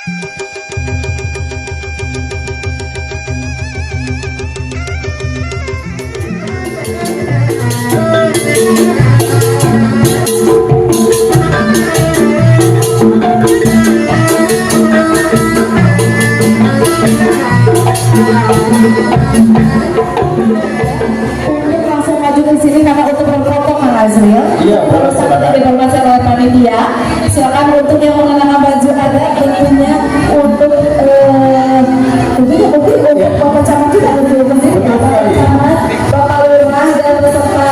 Langsung maju ke sini karena untuk berfoto Kang Azril. Iya, terus akan dihormati oleh panitia. Silakan untuk yang mengenakan baju ada tentunya untuk Bapak Camat juga untuk sini, Bapak Camat, Bapak Lurah dan beserta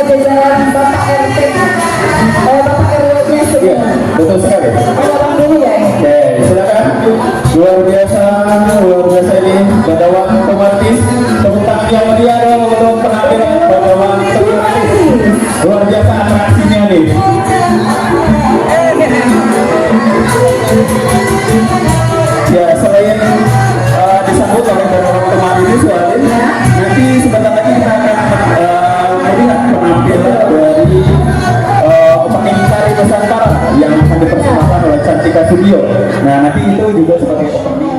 jajaran Bapak RT, Bapak RW-nya semua. Iya, betul sekali. Abang dulu ya. Oke, silakan. Luar biasa ini Badawan Otomatis. Tepuk tangan yang meriah dong untuk penampilan Badawan Otomatis. Luar biasa atraksinya nih. Ya, selain disambut oleh Badawan Otomatis nanti sebentar lagi kita akan melihat penampilan dari pemain tari Nusantara yang akan dipersembahkan oleh Cantika Studio. Nah, nanti itu juga sebagai opening.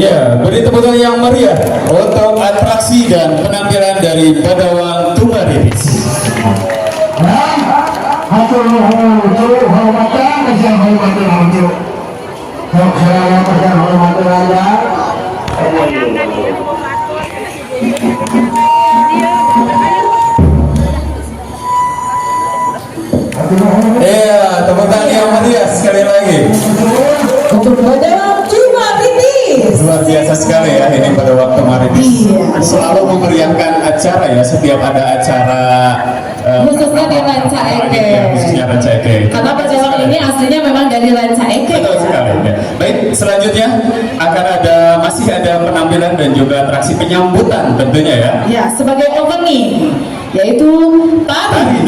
Ya, beri tepuk tangan yang meriah untuk atraksi dan penampilan dari Badawang Tumaritis. Iya, tepuk tangan yang meriah sekali lagi. Untuk Badawang Tumaritis. Luar biasa sekali ya ini pada waktu Tumaritis. Iya. Selalu memeriahkan acara ya setiap ada acara Khususnya di Ranca Eke. Khususnya Ranca Eke. Karena Badawang ini aslinya memang dari Ranca Eke. Betul sekali. Ya. Baik, selanjutnya masih ada penampilan dan juga atraksi penyambutan tentunya ya. Ya, sebagai opening yaitu tari.